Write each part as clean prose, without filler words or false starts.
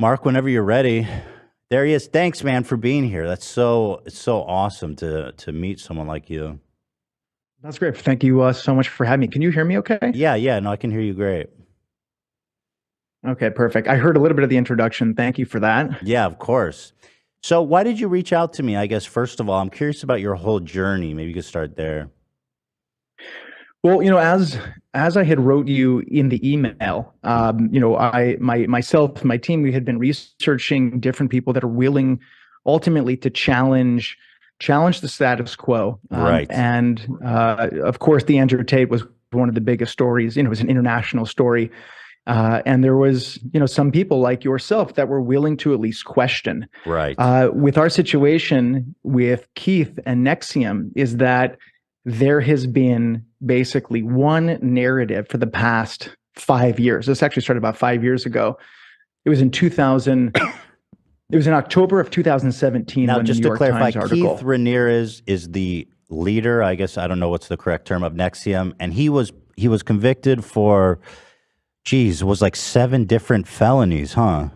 Mark, whenever you're ready. There he is. Thanks, man, for being here. It's so awesome to meet someone like you. That's great. Thank you so much for having me. Can you hear me okay? Yeah, yeah, no, I can hear you great. Okay, perfect. I heard a little bit of the introduction. Thank you for that. Yeah, of course. So why did you reach out to me? I guess first of all, I'm curious about your whole journey. Maybe you could start there. Well, as I had wrote you in the email, I myself, my team, we had been researching different people that are willing ultimately to challenge the status quo. Right. And of course, the Andrew Tate was one of the biggest stories. It was an international story. And there was, some people like yourself that were willing to at least question. Right. With our situation with Keith and NXIM is that there has been basically one narrative for the past 5 years. This actually started about 5 years ago. It was in 2000. It was in October of 2017 Now, when the just New to York clarify, Times article. Keith Ramirez is the leader, I guess I don't know what's the correct term, of NXIVM, and he was convicted for, geez, was like 7 different felonies, huh?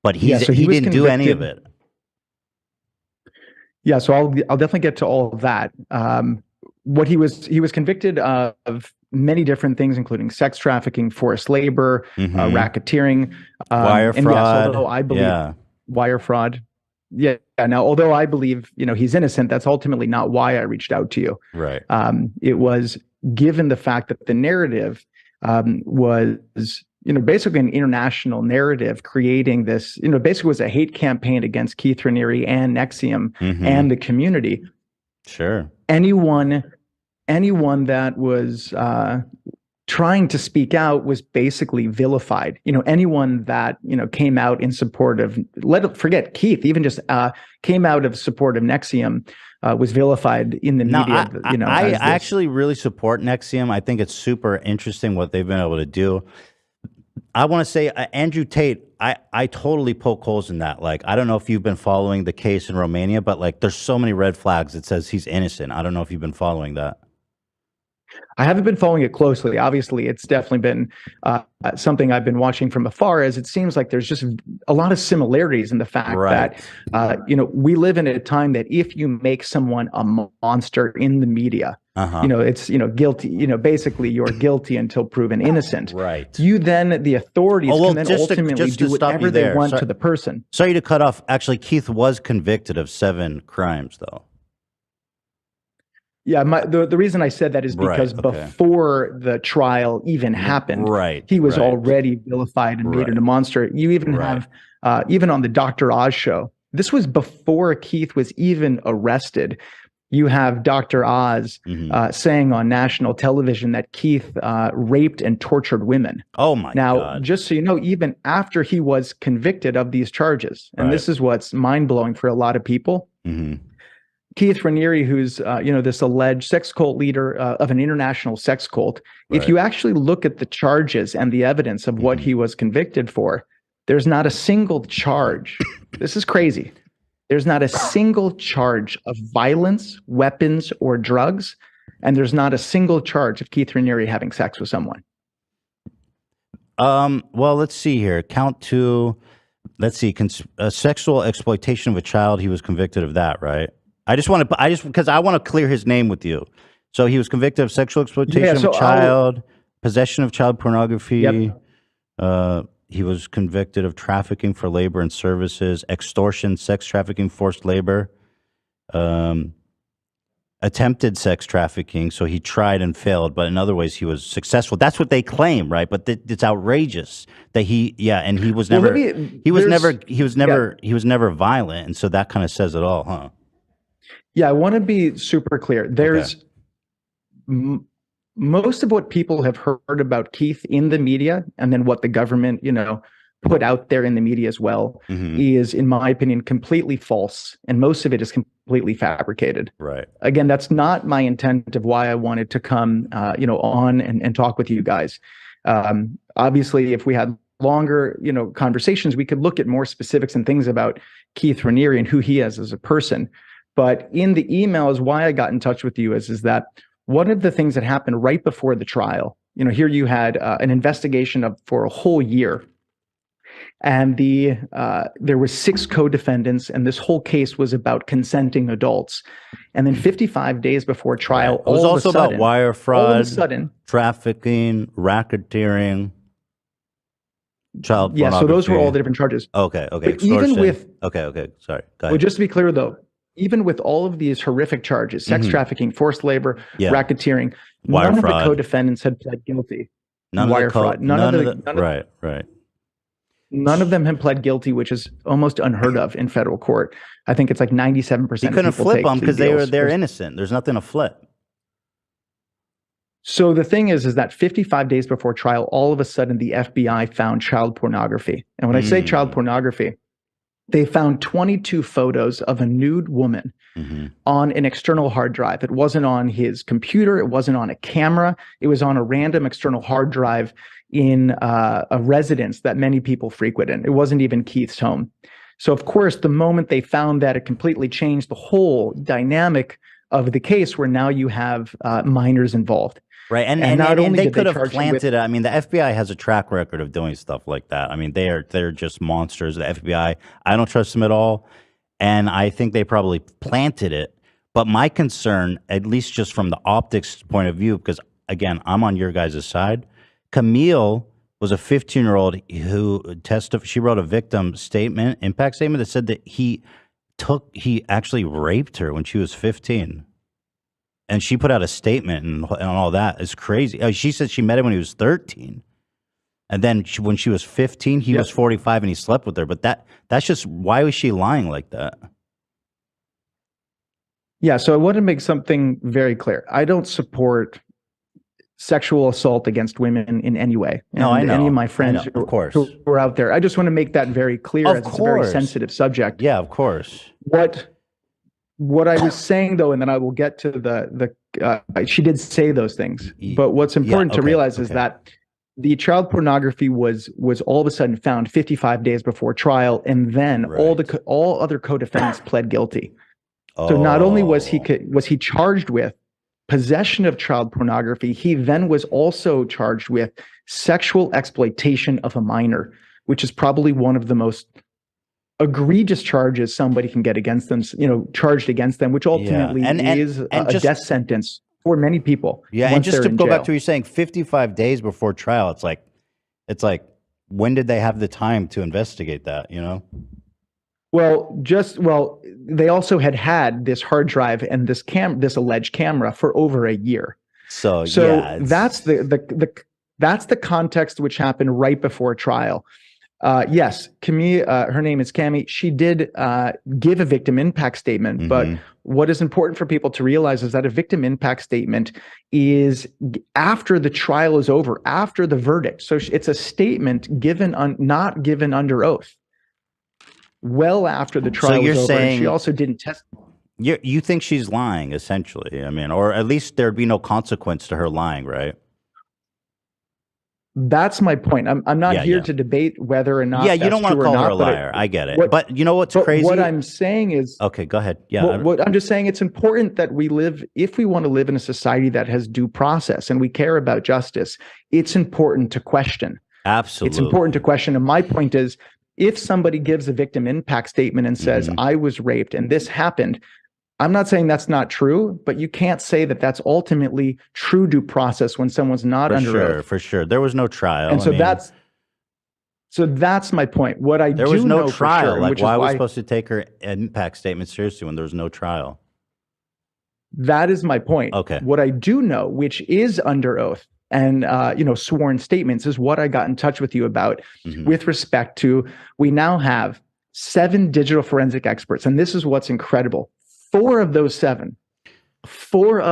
But Yeah, so he he was didn't do any of convicted. it. Yeah, so I'll definitely get to all of that. What he was convicted of many different things, including sex trafficking, forced labor, Hmm. racketeering, Wire and yes, although fraud. I believe Yeah. wire fraud. Yeah. Now, although I believe he's innocent, that's ultimately not why I reached out to you. Right. It was given the fact that the narrative was basically an international narrative creating this. Basically was a hate campaign against Keith Raniere and NXIVM Hmm. and the community. Sure. Anyone that was trying to speak out was basically vilified. Anyone that came out in support of, forget Keith, even just came out of support of NXIVM was vilified in the Now, media. I As this. actually really support NXIVM. I think it's super interesting what they've been able to do. I want to say Andrew Tate. I totally poke holes in that. Like, I don't know if you've been following the case in Romania, but like, there's so many red flags that says he's innocent. I don't know if you've been following that. I haven't been following it closely. Obviously, it's definitely been something I've been watching from afar, as it seems like there's just a lot of similarities in the fact Right. that, we live in a time that if you make someone a monster in the media, Uh huh. it's, guilty, basically you're guilty until proven innocent. Right. The authorities Oh can well, then ultimately just to do stop you whatever they there. want to the person. Sorry to cut off. Actually, Keith was convicted of 7 crimes, though. Yeah, the reason I said that is Right. because Okay. before the trial even happened, Right. he was Right. already vilified and made it a Right. monster. You even Right. have, even on the Dr. Oz show, this was before Keith was even arrested. You have Dr. Oz Hmm. saying on national television that Keith raped and tortured women. Oh my Now, God. just so you know, even after he was convicted of these charges, and Right. this is what's mind blowing for a lot of people, Hmm. Keith Raniere, who's this alleged sex cult leader of an international sex cult, if Right. you actually look at the charges and the evidence of what Hmm. he was convicted for, there's not a single charge. This is crazy. There's not a single charge of violence, weapons, or drugs, and there's not a single charge of Keith Raniere having sex with someone. Well, let's see here. Count 2. Let's see. Sexual exploitation of a child. He was convicted of that, right? Because I want to clear his name with you. So he was convicted of sexual Yeah. exploitation of a So I'll. child, possession of child pornography. Yep. He was convicted of trafficking for labor and services, extortion, sex trafficking, forced labor, um, attempted sex trafficking. So he tried and failed, but in other ways he was successful. That's what they claim, right? But it's outrageous that and he was Well, let never, me. There's. Yeah. he was never violent, and so that kind of says it all, huh? Yeah. I want to be super clear. Okay. There's most of what people have heard about Keith in the media, and then what the government, put out there in the media as well, Hmm. is, in my opinion, completely false, and most of it is completely fabricated. Right. Again, that's not my intent of why I wanted to come, on and talk with you guys. Obviously, if we had longer, conversations, we could look at more specifics and things about Keith Raniere and who he is as a person. But in the emails, why I got in touch with you is that one of the things that happened right before the trial, here you had an investigation for a whole year. and there were 6 co-defendants, and this whole case was about consenting adults. And then 55 days before trial, It was also about wire fraud, trafficking, racketeering, child pornography. Yeah, so those were all the different charges. Okay. But even with sorry. Go ahead. Well, just to be clear though, even with all of these horrific charges, sex trafficking, forced labor, racketeering, none of the co-defendants had pled guilty. Wire fraud. None of them had pled guilty, which is almost unheard of in federal court. I think it's like 97%. You couldn't flip them because they're innocent. There's nothing to flip. So the thing is that 55 days before trial, all of a sudden the FBI found child pornography. And when I say child pornography, they found 22 photos of a nude woman on an external hard drive. It wasn't on his computer. It wasn't on a camera. It was on a random external hard drive in a residence that many people frequent in. It wasn't even Keith's home. So of course, the moment they found that, it completely changed the whole dynamic of the case, where now you have minors involved. Right, and they could have planted it. I mean, the FBI has a track record of doing stuff like that. I mean, they're just monsters. The FBI, I don't trust them at all, and I think they probably planted it. But my concern, at least just from the optics point of view, because again, I'm on your guys' side. Camille was a 15-year-old who testified. She wrote a victim statement, impact statement, that said that he actually raped her when she was 15. And she put out a statement and all that. It's crazy. She said she met him when he was 13. And then when she was 15, he was 45 and he slept with her. But that's just, why was she lying like that? Yeah, so I want to make something very clear. I don't support sexual assault against women in any way. And no, I know. Any of my friends who are out there, I just want to make that very clear, as it's a very sensitive subject. Yeah, of course. What I was saying, though, and then I will get to she did say those things, but what's important to realize is that the child pornography was all of a sudden found 55 days before trial, and then all other co-defendants pled guilty. So not only was he charged with possession of child pornography, he then was also charged with sexual exploitation of a minor, which is probably one of the most egregious charges somebody can get against them, charged against them, which ultimately is a death sentence for many people. Yeah, and just to go back to what you're saying, 55 days before trial, it's like, when did they have the time to investigate that, Well, they also had this hard drive and this alleged camera for over a year. So that's the context which happened right before trial. Yes, Camille, her name is Cami. She did give a victim impact statement, but what is important for people to realize is that a victim impact statement is after the trial is over, after the verdict. So it's a statement not given under oath. Well after the trial was over, and she also didn't testify. You think she's lying, essentially? I mean, or at least there'd be no consequence to her lying, right? That's my point. I'm not here to debate whether or not. Yeah, you don't want to call her a liar. I get it. But you know what's crazy? What I'm saying is, okay, go ahead. Yeah, what I'm just saying, it's important that if we want to live in a society that has due process and we care about justice, it's important to question. Absolutely, it's important to question. And my point is, if somebody gives a victim impact statement and says, "I was raped and this happened," I'm not saying that's not true, but you can't say that that's ultimately true due process when someone's not under oath. For sure. There was no trial. And so that's my point. There was no trial. Like, why was supposed to take her impact statement seriously when there was no trial? That is my point. Okay. What I do know, which is under oath and sworn statements, is what I got in touch with you about with respect to, we now have 7 digital forensic experts, and this is what's incredible. 4 of the 7 are former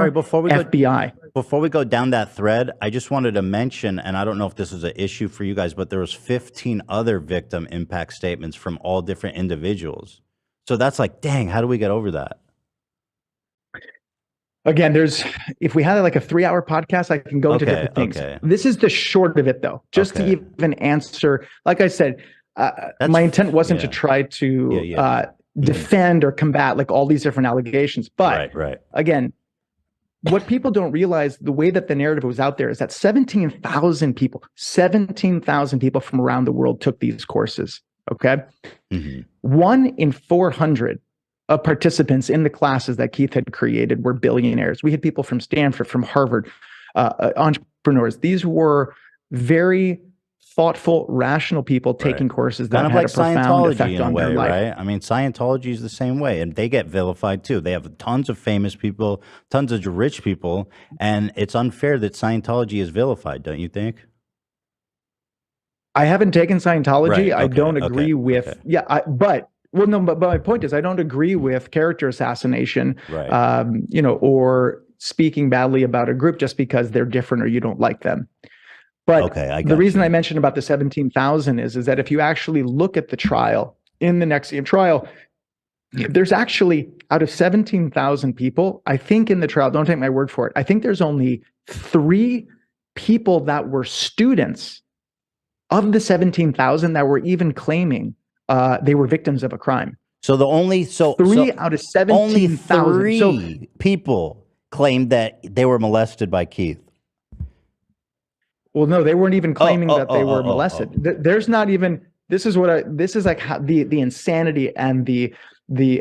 FBI. Before we go down that thread, I just wanted to mention, and I don't know if this is an issue for you guys, but there was 15 other victim impact statements from all different individuals. So that's like, dang, how do we get over that? Again, if we had like a 3-hour podcast, I can go into different things. This is the short of it, though. Just to even answer, like I said, my intent wasn't to try to defend or combat like all these different allegations. But again, what people don't realize, the way that the narrative was out there, is that 17,000 people from around the world took these courses. Okay. 1 in 400 of participants in the classes that Keith had created were billionaires. We had people from Stanford, from Harvard, entrepreneurs. These were very thoughtful, rational people taking courses that kind of had like a profound Scientology effect in a on way, their life. right? I mean, Scientology is the same way, and they get vilified too. They have tons of famous people, tons of rich people, and it's unfair that Scientology is vilified, don't you think? I haven't taken Scientology. Right, I okay, don't agree with, okay. yeah, but my point is, I don't agree with character assassination, Right. or speaking badly about a group just because they're different or you don't like them. But Okay, I the got reason you. I mentioned about the 17,000 is that if you actually look at the trial, in the NXIM trial, there's actually, out of 17,000 people, I think in the trial, don't take my word for it, I think there's only 3 people that were students of the 17,000 that were even claiming they were victims of a crime. So the only Three out of only 17,000. So, 3 people claimed that they were molested by Keith. well, no, they weren't even claiming that they were molested. There's not even. This is like how the insanity and the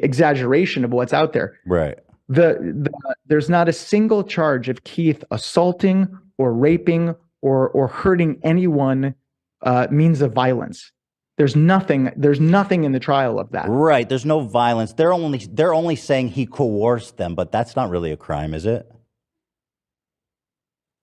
exaggeration of what's out there. Right. There's not a single charge of Keith assaulting or raping or hurting anyone means of violence. There's nothing in the trial of that. Right. There's no violence. They're only saying he coerced them, but that's not really a crime, is it?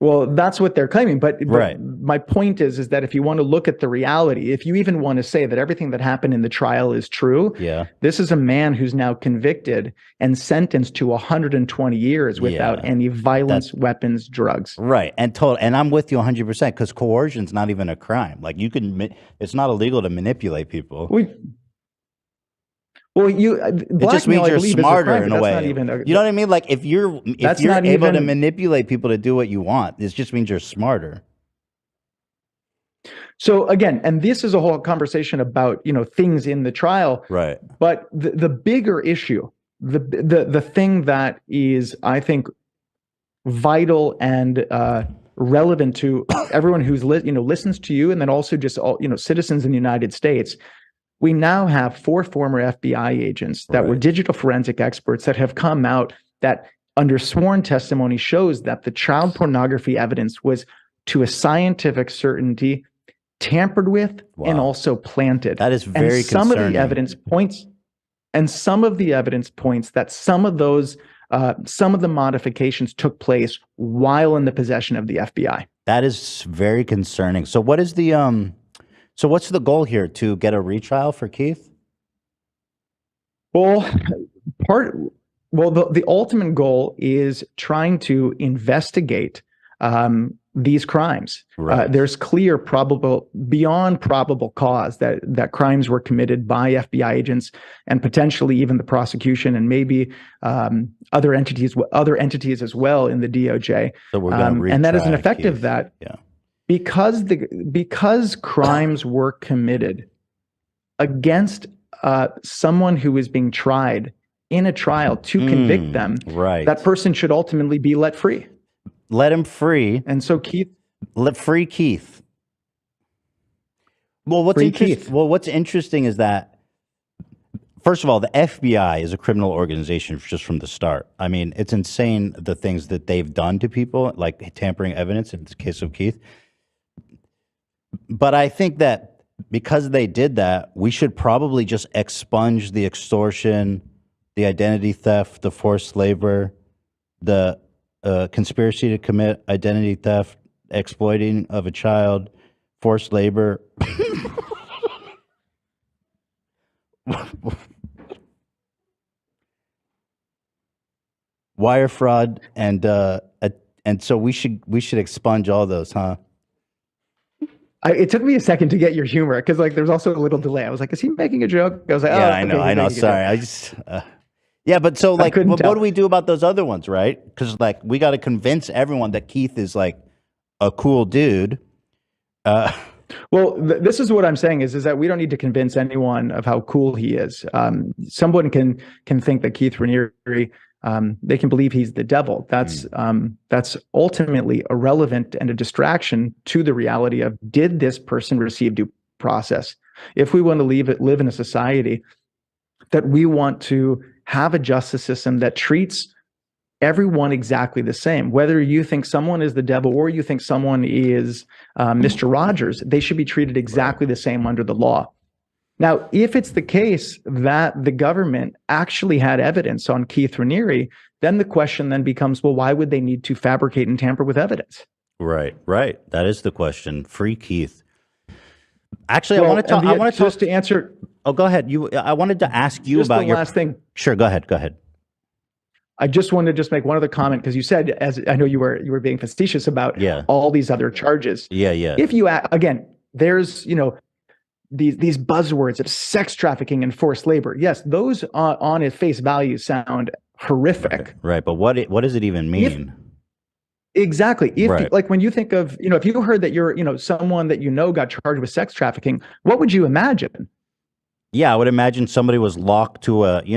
Well, that's what they're claiming. But Right. my point is that if you want to look at the reality, if you even want to say that everything that happened in the trial is true, Yeah. this is a man who's now convicted and sentenced to 120 years without any violence, weapons, drugs. Right. And I'm with you 100% because coercion's not even a crime. Like it's not illegal to manipulate people. Well, it just means you're smarter in a way. You know what I mean? Like if you're able to manipulate people to do what you want, it just means you're smarter. So again, and this is a whole conversation about things in the trial, right? But the bigger issue, the thing that is, I think, vital and relevant to everyone who's listens to you, and then also just all citizens in the United States. We now have 4 former FBI agents that were digital forensic experts that have come out that under sworn testimony shows that the child pornography evidence was to a scientific certainty tampered with and also planted. That is very concerning. Some of the evidence points that some of the modifications took place while in the possession of the FBI. That is very concerning. So what is the So what's the goal here? To get a retrial for Keith? Well, the ultimate goal is trying to investigate these crimes. Right. There's clear beyond probable cause that crimes were committed by FBI agents and potentially even the prosecution and maybe other entities as well in the DOJ. So we're going to and that is an effect of that. Yeah. Because crimes were committed against someone who is being tried in a trial to convict them, that person should ultimately be let free. Let him free. And so let free Keith. Well, what's interesting is that, first of all, the FBI is a criminal organization just from the start. I mean, it's insane the things that they've done to people, like tampering evidence in the case of Keith. But I think that because they did that, we should probably just expunge the extortion, the identity theft, the forced labor, the conspiracy to commit identity theft, exploiting of a child, forced labor. Wire fraud, and so we should expunge all those, huh? It took me a second to get your humor because there's also a little delay. I was like, is he making a joke? I was like, yeah, oh, I know. Sorry. I just, yeah, but so what do we do about those other ones, right? Because we got to convince everyone that Keith is like a cool dude. Well, this is what I'm saying is that we don't need to convince anyone of how cool he is. Someone can think that Keith Raniere they can believe he's the devil. That's ultimately irrelevant and a distraction to the reality of, did this person receive due process? If we want to live in a society that we want to have a justice system that treats everyone exactly the same, whether you think someone is the devil or you think someone is Mr. Rogers, they should be treated exactly the same under the law. Now, if it's the case that the government actually had evidence on Keith Raniere, then the question then becomes, well, why would they need to fabricate and tamper with evidence? Right. That is the question. Free Keith. Actually, I want to talk. I want to just to answer. Oh, go ahead. I wanted to ask you about your last thing. Sure. Go ahead. I just wanted to just make one other comment, because you said, as I know you were being facetious about all these other charges. Yeah. If you again, there's these buzzwords of sex trafficking and forced labor. Yes, those on its face value sound horrific. Right. But what does it even mean? Exactly. Like when you think of, if you heard that someone that got charged with sex trafficking, what would you imagine? Yeah, I would imagine somebody was locked to what do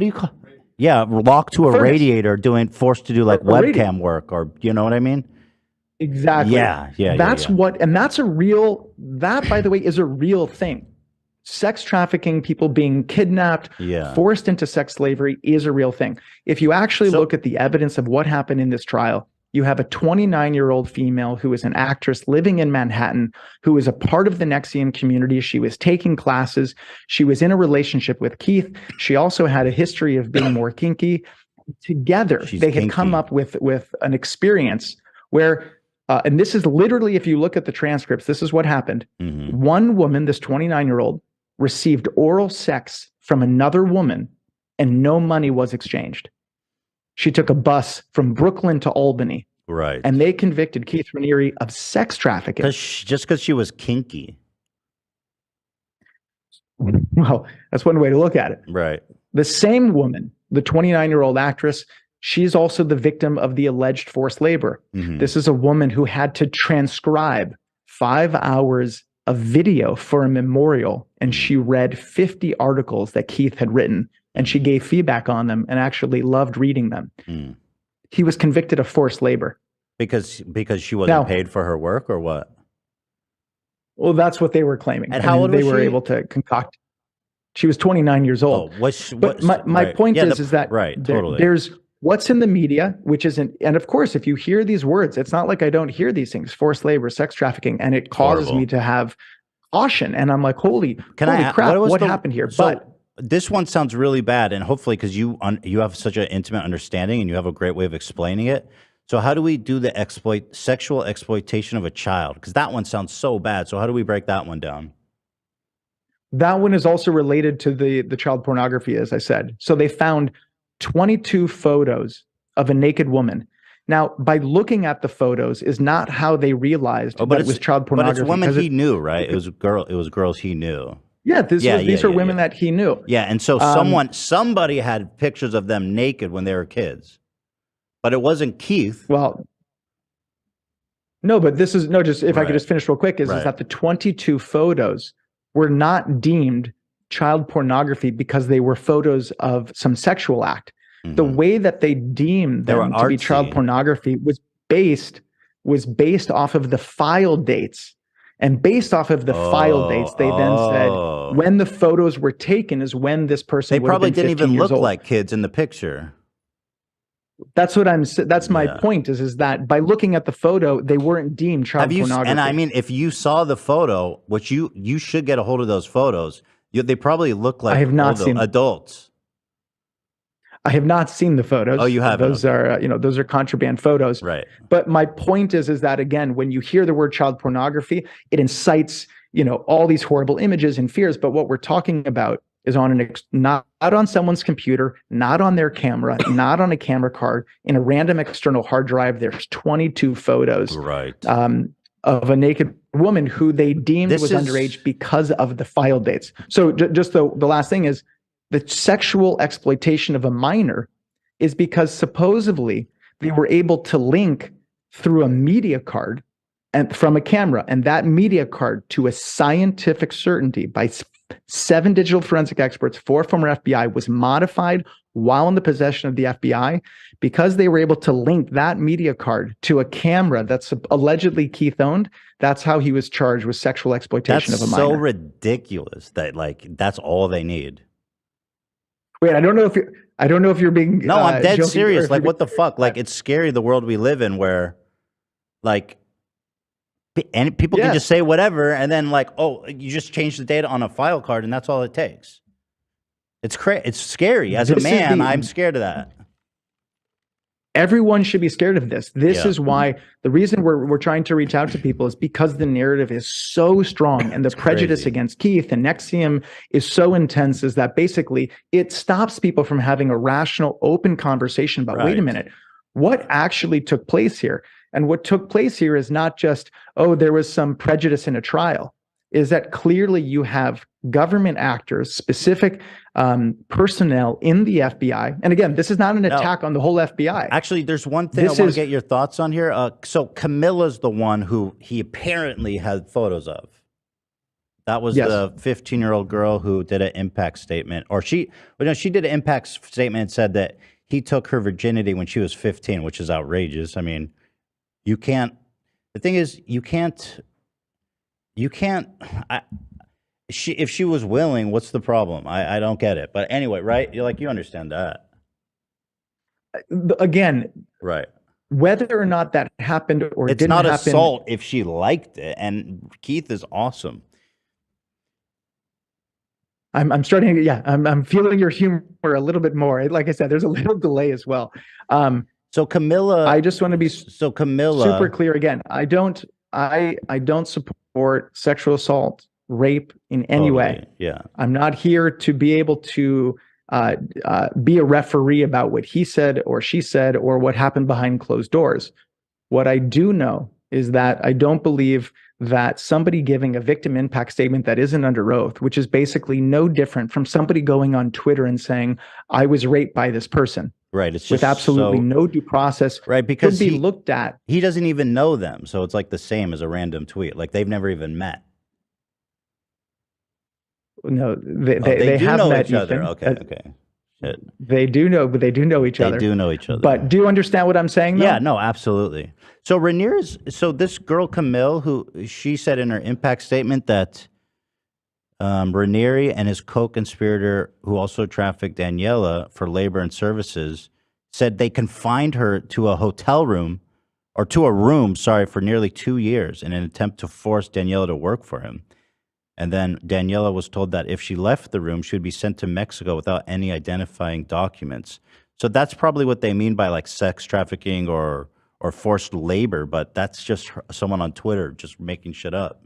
you call? Yeah, locked to a radiator, forced to do like webcam work, or you know what I mean? Exactly. Yeah. That's that, by the way, is a real thing. Sex trafficking, people being kidnapped, forced into sex slavery, is a real thing. If you actually look at the evidence of what happened in this trial, you have a 29-year-old female who is an actress living in Manhattan, who is a part of the NXIM community. She was taking classes. She was in a relationship with Keith. She also had a history of being more kinky. Together, they had come up with an experience where, and this is literally, if you look at the transcripts, this is what happened. One woman, this 29-year-old, received oral sex from another woman, and no money was exchanged. She took a bus from Brooklyn to Albany. Right. And they convicted Keith Raniere of sex trafficking. Just because she was kinky. Well, that's one way to look at it. Right. The same woman, the 29-year-old actress, she's also the victim of the alleged forced labor. This is a woman who had to transcribe 5 hours of video for a memorial, and she read 50 articles that Keith had written, and she gave feedback on them and actually loved reading them. He was convicted of forced labor. Because she wasn't paid for her work, or what? Well, that's what they were claiming. And how old was she? They were able to concoct. She was 29 years old. But my point is that there's what's in the media, which isn't, and of course, if you hear these words, it's not like I don't hear these things: forced labor, sex trafficking, and it causes me to have caution. And I'm like, holy crap, what happened here? But this one sounds really bad, and hopefully, because you have such an intimate understanding and you have a great way of explaining it. So how do we do the sexual exploitation of a child? Because that one sounds so bad. So how do we break that one down? That one is also related to the child pornography, as I said. So they found 22 photos of a naked woman. Now, by looking at the photos is not how they realized that it was child pornography. But it's women he knew, right? It was girls he knew. Yeah, these are women that he knew. Yeah, and so somebody had pictures of them naked when they were kids. But it wasn't Keith. Well, no, but this is if I could just finish real quick, is that the 22 photos were not deemed child pornography because they were photos of some sexual act. The way that they deemed them to be child pornography was based off of the file dates. And based off of the file dates, they then said when the photos were taken is when this person they probably didn't even look like kids in the picture. That's what that's my point is that by looking at the photo, they weren't deemed child pornography. And I mean, if you saw the photo, which you should get a hold of those photos, they probably look like adults. I have not seen the photos. Oh, you haven't? Those are contraband photos. Right. But my point is that, again, when you hear the word child pornography, it incites, all these horrible images and fears. But what we're talking about is not on someone's computer, not on their camera, not on a camera card, in a random external hard drive. There's 22 photos of a naked woman who they deemed was underage because of the file dates. So just the last thing is, the sexual exploitation of a minor is because supposedly they were able to link through a media card and from a camera, and that media card to a scientific certainty by 7 digital forensic experts, 4 former FBI, was modified while in the possession of the FBI because they were able to link that media card to a camera that's allegedly Keith owned. That's how he was charged with sexual exploitation of a minor. That's so ridiculous that like that's all they need. Wait, I don't know if you're being no. I'm dead serious. Like, what the fuck? Like, being, it's scary the world we live in where, like, and people can just say whatever, and then like, oh, you just change the data on a file card, and that's all it takes. It's It's scary. As a man, I'm scared of that. Everyone should be scared of this. This is why the reason we're trying to reach out to people is because the narrative is so strong and the prejudice against Keith and NXIM is so intense, is that basically it stops people from having a rational, open conversation about, wait a minute, what actually took place here? And what took place here is not just, oh, there was some prejudice in a trial, is that clearly you have government actors, specific personnel in the FBI. And again, this is not an attack on the whole FBI. Actually, there's one thing I want to get your thoughts on here. So Camilla's the one who he apparently had photos of. That was the 15-year-old girl who did an impact statement. Or she did an impact statement and said that he took her virginity when she was 15, which is outrageous. I mean, you can't, the thing is, if she was willing, what's the problem? I don't get it. But anyway, right? You understand that. Again, right. Whether or not that happened or it's didn't happen. It's not assault if she liked it. And Keith is awesome. I'm starting to, I'm feeling your humor a little bit more. Like I said, there's a little delay as well. So Camilla, I just want to be super clear again. I don't support sexual assault, rape in any way. Yeah. I'm not here to be able to be a referee about what he said or she said or what happened behind closed doors. What I do know is that I don't believe that somebody giving a victim impact statement that isn't under oath, which is basically no different from somebody going on Twitter and saying, I was raped by this person. Right. It's just with absolutely no due process. Right. Because he looked at. He doesn't even know them. So it's like the same as a random tweet. Like they've never even met. No, they have know met each other. Okay. Shit. They do know, but they do know each other. They do know each other. But do you understand what I'm saying, though? Yeah, no, absolutely. So so this girl, Camille, who she said in her impact statement that Raniere and his co-conspirator, who also trafficked Daniela for labor and services, said they confined her to a hotel room, or to a room, for nearly 2 years in an attempt to force Daniela to work for him. And then Daniela was told that if she left the room, she would be sent to Mexico without any identifying documents. So that's probably what they mean by like sex trafficking or forced labor, but that's just someone on Twitter just making shit up.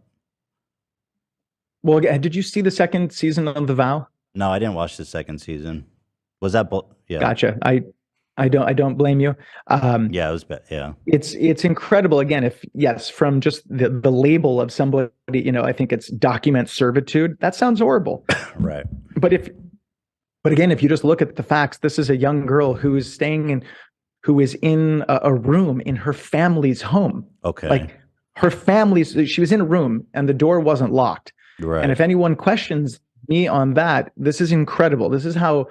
Well, did you see the second season of The Vow? No, I didn't watch the second season. Was that? Yeah. Gotcha. I don't blame you. Yeah, it was bad. Yeah. It's incredible. Again, from just the label of somebody, I think it's document servitude. That sounds horrible. Right. But again, if you just look at the facts, this is a young girl who is who is in a room in her family's home. Okay. Like she was in a room and the door wasn't locked. Right. And if anyone questions me on that, this is incredible. This is how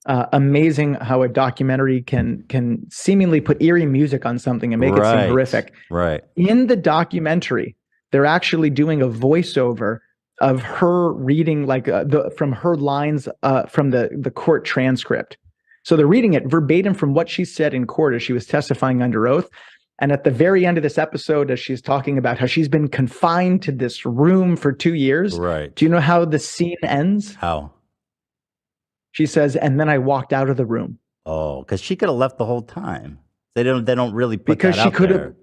amazing how a documentary can seemingly put eerie music on something and make it seem horrific. Right. In the documentary, they're actually doing a voiceover of her reading from her lines from the court transcript. So they're reading it verbatim from what she said in court as she was testifying under oath. And at the very end of this episode, as she's talking about how she's been confined to this room for 2 years, right? Do you know how the scene ends? How? She says, and then I walked out of the room. Oh, because she could have left the whole time. They don't really put because that she out could there. have.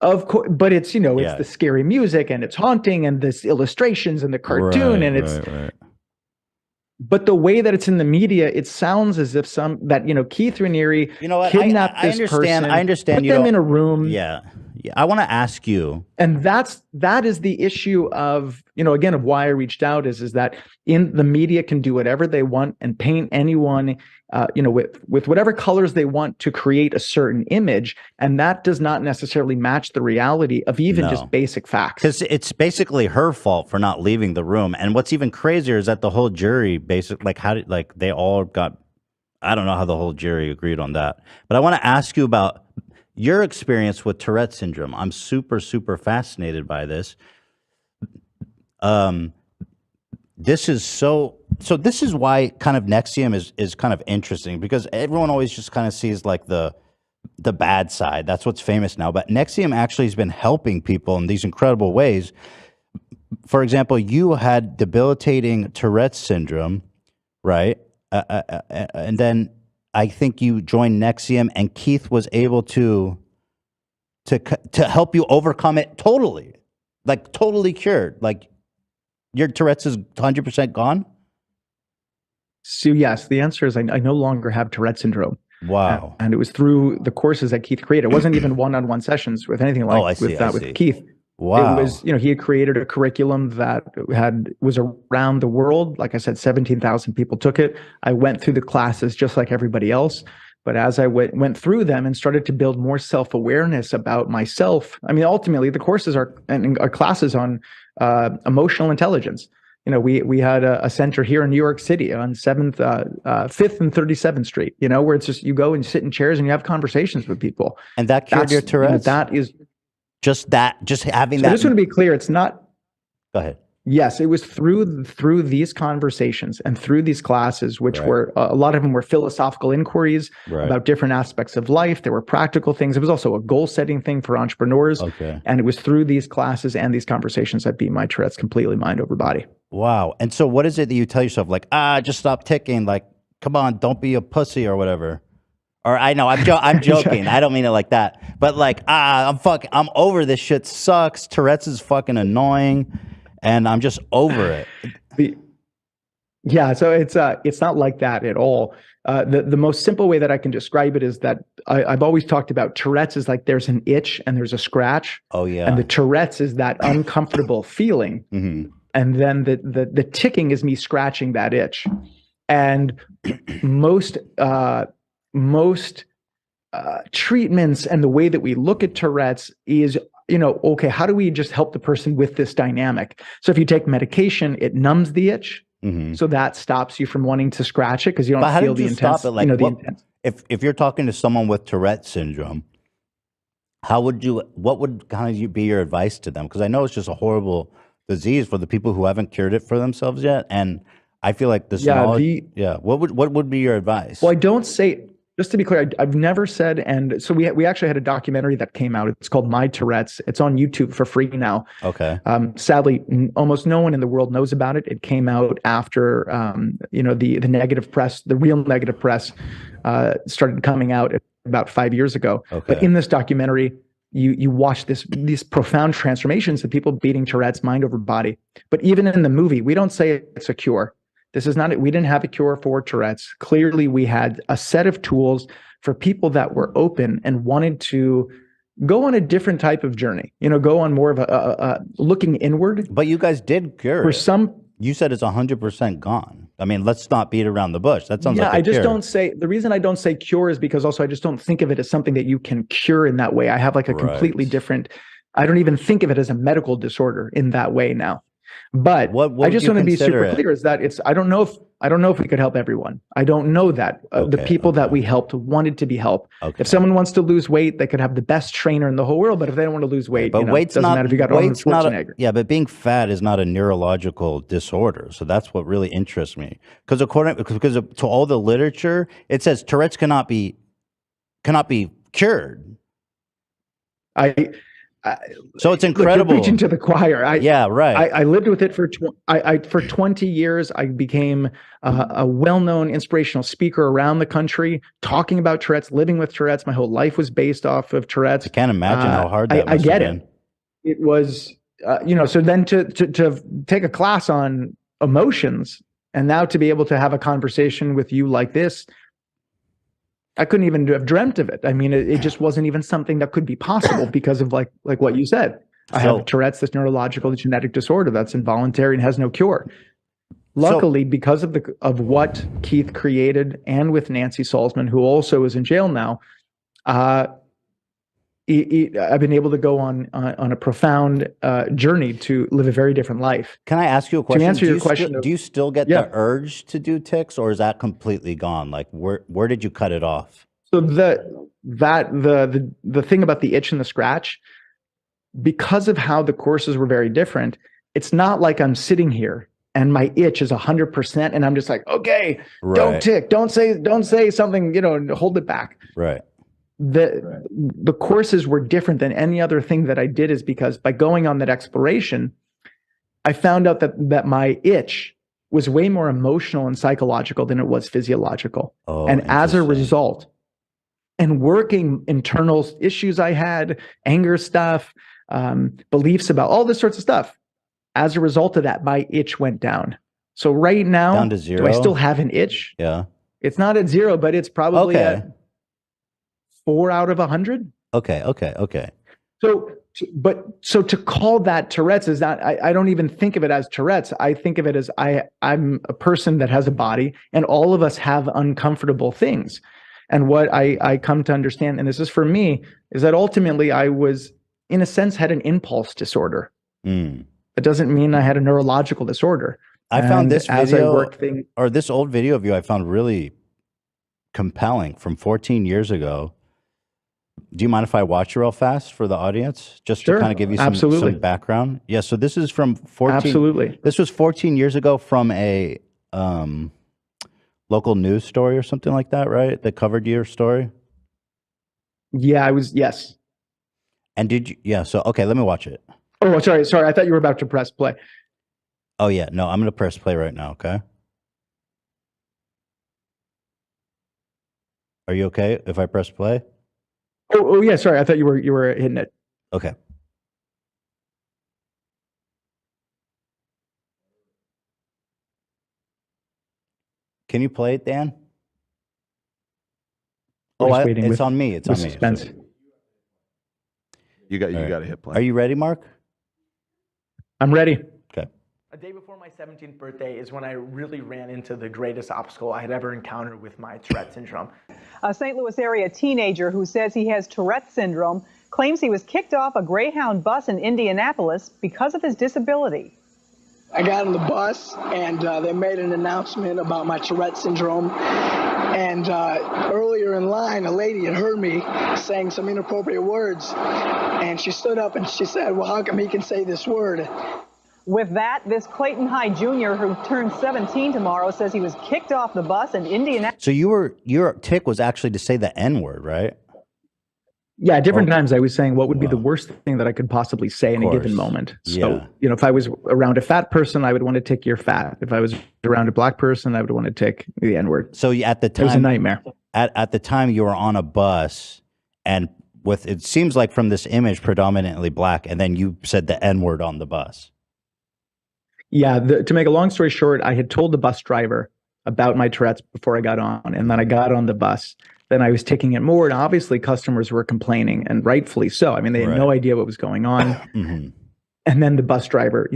Of course, but it's it's the scary music and it's haunting and this illustrations and the cartoon and it's. Right. But the way that it's in the media, it sounds as if Keith Raniere kidnapped this person. I understand. Put them in a room. Yeah. I want to ask you. And that is the issue of, again, of why I reached out is that in the media can do whatever they want and paint anyone, with whatever colors they want to create a certain image. And that does not necessarily match the reality of even just basic facts. Because it's basically her fault for not leaving the room. And what's even crazier is that the whole jury they all got, I don't know how the whole jury agreed on that. But I want to ask you about your experience with Tourette syndrome. I'm super, super fascinated by this. This is so this is why kind of NXIM is kind of interesting, because everyone always just kind of sees like the bad side. That's what's famous now. But NXIM actually has been helping people in these incredible ways. For example, you had debilitating Tourette syndrome, right? And then I think you joined NXIM, and Keith was able to help you overcome it totally, like totally cured. Like your Tourette's is 100% gone. So yes, the answer is I no longer have Tourette syndrome. Wow. And it was through the courses that Keith created. It wasn't even one-on-one sessions with anything like with Keith. Wow. It was, he had created a curriculum that was around the world. Like I said, 17,000 people took it. I went through the classes just like everybody else. But as I went through them and started to build more self-awareness about myself, I mean, ultimately the courses are classes on emotional intelligence. We had a center here in New York City on 5th and 37th Street, where it's just, you go and sit in chairs and you have conversations with people. And that cured your Tourette's? That is just having that. I just want to be clear. It's not. Go ahead. Yes, it was through these conversations and through these classes, which were a lot of them were philosophical inquiries about different aspects of life. There were practical things. It was also a goal-setting thing for entrepreneurs. Okay. And it was through these classes and these conversations that beat my Tourette's completely mind over body. Wow. And so what is it that you tell yourself? Like, just stop ticking. Like, come on, don't be a pussy or whatever. Or I know, I'm joking. I don't mean it like that. But like, I'm over this shit. Sucks. Tourette's is fucking annoying. And I'm just over it. Yeah, so it's not like that at all. The most simple way that I can describe it is that I've always talked about Tourette's is like there's an itch and there's a scratch. Oh yeah. And the Tourette's is that uncomfortable feeling. Mm-hmm. And then the ticking is me scratching that itch. And most treatments and the way that we look at Tourette's is, okay, how do we just help the person with this dynamic? So if you take medication, it numbs the itch. Mm-hmm. So that stops you from wanting to scratch it because you don't feel the intense. Stop it? Like, if you're talking to someone with Tourette syndrome, what would kind of be your advice to them? Because I know it's just a horrible disease for the people who haven't cured it for themselves yet. And I feel like this knowledge, what would be your advice? Well, I don't say, just to be clear, I've never said, and so we actually had a documentary that came out. It's called My Tourette's. It's on YouTube for free now. Okay. Sadly, almost no one in the world knows about it. It came out after, the negative press, the real negative press, started coming out about 5 years ago. Okay. But in this documentary, you watch these profound transformations of people beating Tourette's mind over body. But even in the movie, we don't say it's a cure. This is not it. We didn't have a cure for Tourette's. Clearly, we had a set of tools for people that were open and wanted to go on a different type of journey. Go on more of a looking inward. But you guys did cure for it. some. You said it's 100% gone. I mean, let's not beat around the bush. That sounds like a I just cure. don't say. The reason I don't say cure is because also I just don't think of it as something that you can cure in that way. I have like a completely different. I don't even think of it as a medical disorder in that way now. But I just want to be super clear is that I don't know if we could help everyone. I don't know that the people that we helped wanted to be helped. Okay. If someone wants to lose weight, they could have the best trainer in the whole world. But if they don't want to lose weight, but weight's doesn't matter if you got Arnold Schwarzenegger. But being fat is not a neurological disorder. So that's what really interests me. Because to all the literature, it says Tourette's cannot be cured. So it's incredible. Look, you're preaching to the choir. I lived with it for 20 years. I became a well-known inspirational speaker around the country, talking about Tourette's, living with Tourette's. My whole life was based off of Tourette's. I can't imagine how hard that must have been. It was, so then to take a class on emotions and now to be able to have a conversation with you like this. I couldn't even have dreamt of it. I mean, it just wasn't even something that could be possible because of like what you said. I have Tourette's, this neurological genetic disorder that's involuntary and has no cure. Luckily, because of what Keith created, and with Nancy Salzman, who also is in jail now, I've been able to go on a profound journey to live a very different life. Can I ask you a question? To answer your question, do you still get the urge to do tics, or is that completely gone? Like, where did you cut it off? So the thing about the itch and the scratch, because of how the courses were very different, it's not like I'm sitting here and my itch is 100%, and I'm just like, okay, don't tick, don't say something, hold it back. Right. The courses were different than any other thing that I did, is because by going on that exploration, I found out that my itch was way more emotional and psychological than it was physiological. And as a result, and working internal issues I had, anger stuff, beliefs about all this sorts of stuff, as a result of that, my itch went down. So right now, down to 0. Do I still have an itch? Yeah. It's not at 0, but it's probably at 4 out of 100. Okay. So to call that Tourette's is not, I don't even think of it as Tourette's. I think of it as I'm a person that has a body, and all of us have uncomfortable things. And what I come to understand, and this is for me, is that ultimately I was, in a sense, had an impulse disorder. It doesn't mean I had a neurological disorder. I found this video, or this old video of you, I found really compelling, from 14 years ago. Do you mind if I watch it real fast for the audience, just to kind of give you some background? Yeah. So this is from 14. Absolutely. This was 14 years ago from a local news story or something like that, right? That covered your story. Yeah, I was. Yes. And did you? Yeah. So okay, let me watch it. Oh, sorry. I thought you were about to press play. Oh yeah, no, I'm gonna press play right now. Okay. Are you okay if I press play? Oh yeah, sorry. I thought you were hitting it. Okay. Can you play it, Dan? It's on me. It's on me. Suspense. You got to hit play. Are you ready, Mark? I'm ready. Okay. A day before my 17th birthday is when I really ran into the greatest obstacle I had ever encountered with my Tourette syndrome. A St. Louis area teenager who says he has Tourette syndrome claims he was kicked off a Greyhound bus in Indianapolis because of his disability. I got on the bus and they made an announcement about my Tourette syndrome. And earlier in line, a lady had heard me saying some inappropriate words. And she stood up and she said, well, how come he can say this word? With that, this Clayton High Jr., who turned 17 tomorrow, says he was kicked off the bus in Indianapolis. So your tick was actually to say the N word, right? Yeah, at different times I was saying what would be the worst thing that I could possibly say in a given moment. So, if I was around a fat person, I would want to tick you're fat. If I was around a black person, I would want to tick the N word. So at the time, it was a nightmare. At the time you were on a bus, and it seems like from this image predominantly black, and then you said the N word on the bus. Yeah, to make a long story short, I had told the bus driver about my Tourette's before I got on, and then I got on the bus. Then I was taking it more, and obviously customers were complaining, and rightfully so. I mean, they had no idea what was going on. And then the bus driver,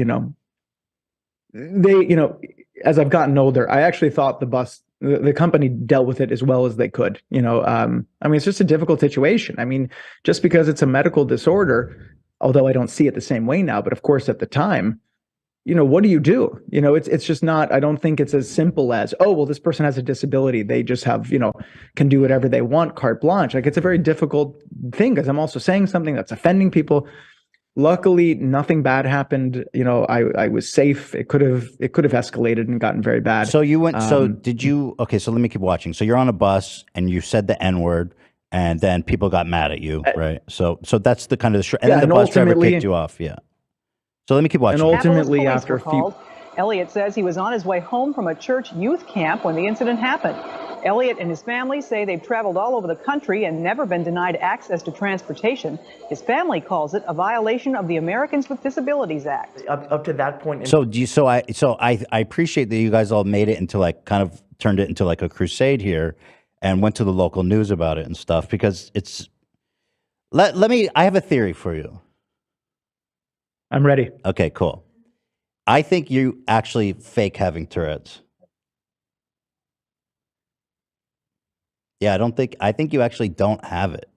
as I've gotten older, I actually thought the company dealt with it as well as they could. I mean, it's just a difficult situation. I mean, just because it's a medical disorder, although I don't see it the same way now, but of course at the time, what do you do? It's just not, I don't think it's as simple as, oh, well, this person has a disability. They just have, can do whatever they want, carte blanche. Like, it's a very difficult thing because I'm also saying something that's offending people. Luckily, nothing bad happened. I was safe. It could have escalated and gotten very bad. So you went, okay, so let me keep watching. So you're on a bus and you said the N word, and then people got mad at you, right? So that's the kind of and then the bus driver kicked you off. Yeah. So let me keep watching. And ultimately, after a few... Elliot says he was on his way home from a church youth camp when the incident happened. Elliot and his family say they've traveled all over the country and never been denied access to transportation. His family calls it a violation of the Americans with Disabilities Act. Up to that point. I appreciate that you guys all made it into kind of turned it into like a crusade here. and went to the local news about it and stuff because it's. Let me. I have a theory for you. I'm ready. Okay, cool. I think you actually fake having Tourette's. Yeah, I think you actually don't have it.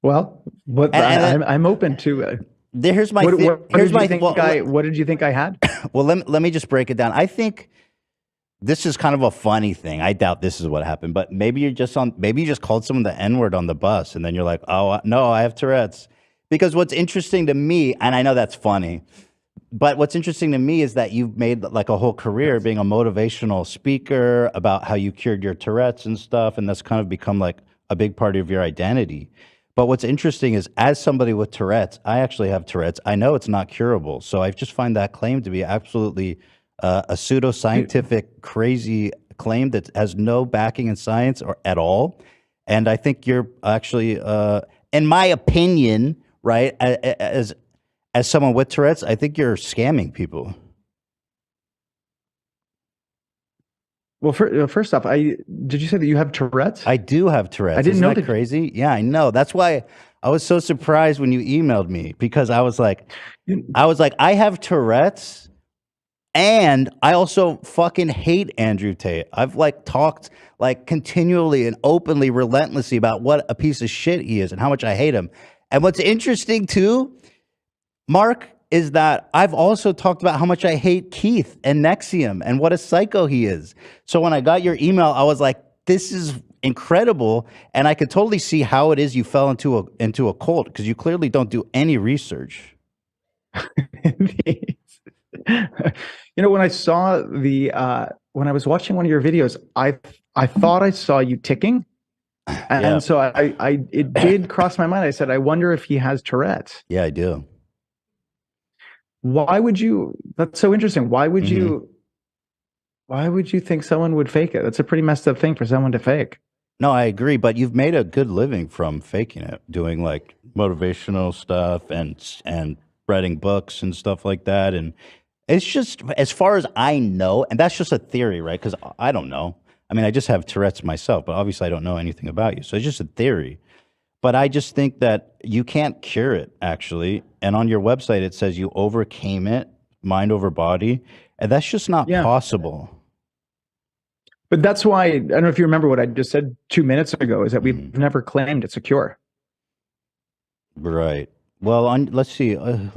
Well, but I'm open to it. Here's my What did you think I had? Well, let me just break it down. I think this is kind of a funny thing. I doubt this is what happened, but maybe you just called someone the N-word on the bus, and then you're like, oh no, I have Tourette's. Because what's interesting to me, and I know that's funny, but what's interesting to me is that you've made like a whole career being a motivational speaker about how you cured your Tourette's and stuff, and that's kind of become like a big part of your identity. But what's interesting is, as somebody with Tourette's, I actually have Tourette's. I know it's not curable, so I just find that claim to be absolutely a pseudoscientific, crazy claim that has no backing in science or at all. And I think you're actually, in my opinion, right, as someone with Tourette's, I think you're scamming people. Well, first off, did you say that you have Tourette's? I do have Tourette's. I didn't know that crazy. Yeah, I know. That's why I was so surprised when you emailed me, because I was like, I have Tourette's, and I also fucking hate Andrew Tate. I've like talked like continually and openly, relentlessly about what a piece of shit he is and how much I hate him. And what's interesting too, Mark, is that I've also talked about how much I hate Keith and NXIM and what a psycho he is. So when I got your email, I was like, this is incredible. And I could totally see how it is you fell into a cult, because you clearly don't do any research. When I saw when I was watching one of your videos, I thought I saw you ticking. And so it did cross my mind. I said, I wonder if he has Tourette's. Yeah, I do. Why would you? That's so interesting. Why would you think someone would fake it? That's a pretty messed up thing for someone to fake. No, I agree. But you've made a good living from faking it, doing like motivational stuff and writing books and stuff like that. And it's just, as far as I know, and that's just a theory, right? Because I don't know. I mean, I just have Tourette's myself, but obviously I don't know anything about you. So it's just a theory. But I just think that you can't cure it, actually. And on your website, it says you overcame it, mind over body. And that's just not possible. But that's why, I don't know if you remember what I just said 2 minutes ago, is that we've never claimed it's a cure. Right. Well, let's see. If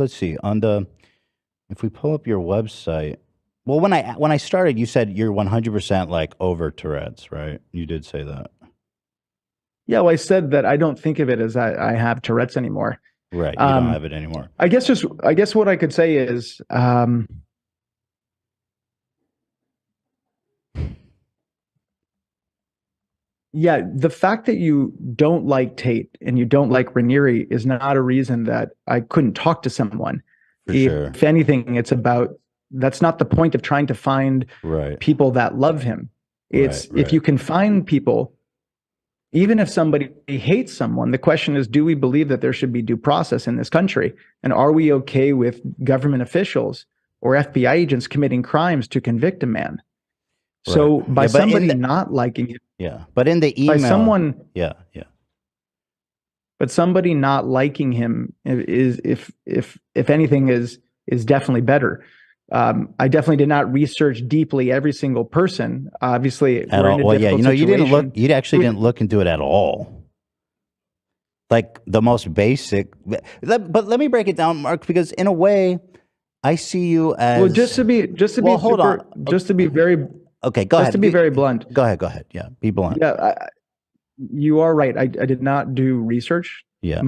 we pull up your website. Well, when I started, you said you're 100% like over Tourette's, right? You did say that. Yeah, well, I said that I don't think of it as I have Tourette's anymore. Right, you don't have it anymore. I guess what I could say is, yeah, the fact that you don't like Tate and you don't like Raniere is not a reason that I couldn't talk to someone. If anything, it's about, that's not the point of trying to find people that love him. It's if you can find people. Even if somebody hates someone, the question is, do we believe that there should be due process in this country? And are we okay with government officials or FBI agents committing crimes to convict a man? Right. So by somebody not liking it. Yeah. But in the email. By someone. Yeah. But somebody not liking him is, if anything, is definitely better. I definitely did not research deeply every single person. Obviously, at all. Well, yeah, you didn't look. You actually didn't look into it at all. Like the most basic. But let me break it down, Mark, because in a way, I see you as. Well, just to be very. Okay, go ahead. Just to be very blunt. Go ahead. Yeah, be blunt. Yeah, you are right. I did not do research. Yeah.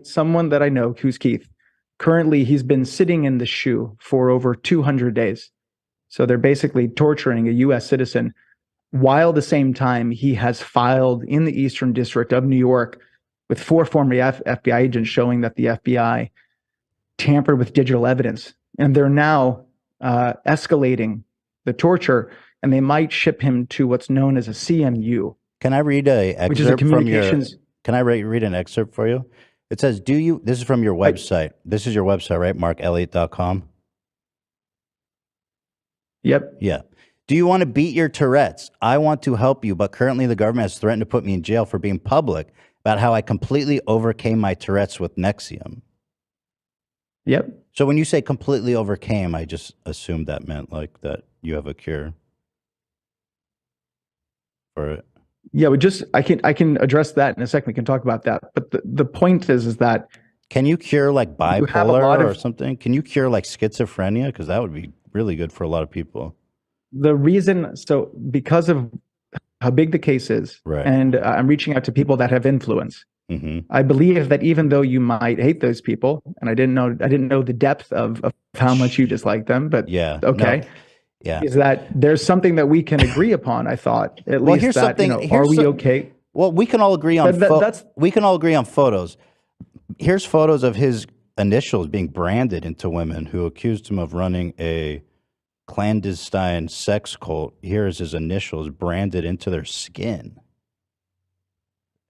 Someone that I know, who's Keith. Currently, he's been sitting in the SHU for over 200 days. So they're basically torturing a U.S. citizen, while at the same time he has filed in the Eastern District of New York with 4 former FBI agents showing that the FBI tampered with digital evidence. And they're now escalating the torture, and they might ship him to what's known as a CMU. Can I read an excerpt which is a communications. Can I read an excerpt for you? It says, this is from your website. This is your website, right? MarkElliott.com. Yep. Yeah. Do you want to beat your Tourette's? I want to help you, but currently the government has threatened to put me in jail for being public about how I completely overcame my Tourette's with NXIM. Yep. So when you say completely overcame, I just assumed that meant like that you have a cure for it. Yeah, I can address that in a second. We can talk about that. But the point is that can you cure like you have a lot bipolar or of, something? Can you cure like schizophrenia? Because that would be really good for a lot of people. the reason, so because of how big the case is, Right. and I'm reaching out to people that have influence. I believe that even though you might hate those people, and I didn't know the depth of how much you dislike them, but Yeah. okay. No. Yeah. Is that there's something that we can agree upon, I thought, at Well, least here's that, something- are we here's okay? Well, we can all agree on that's we can all agree on photos. Here's photos of his initials being branded into women who accused him of running a clandestine sex cult. Here is his initials branded into their skin.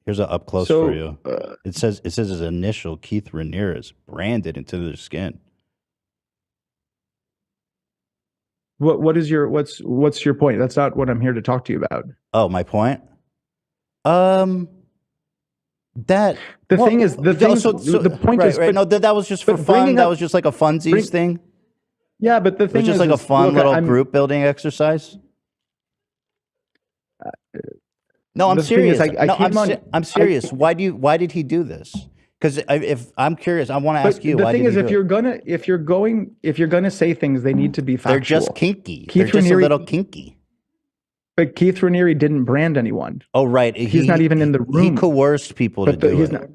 Here's an up close for you. It says his initial, Keith Ramirez, branded into their skin. what's your point? That's not what I'm here to talk to you about. Oh, my point. That The thing is, the point right, is, right. No, that was just for but fun. bringing That up- was just like a funsies thing. yeah, but the It thing was just is, like a fun look, little I'm- group building exercise. No, I'm the thing serious. is, I No, came on- I'm serious. Why did he do this? Because if I'm curious, I want to ask But you. the Why thing did is, he if do it? you're gonna say things, they need to be factual. They're just kinky. Keith They're just Raniere- a little kinky. But Keith Raniere didn't brand anyone. Oh, right. He's not even in the He room. coerced people to do he's it. not.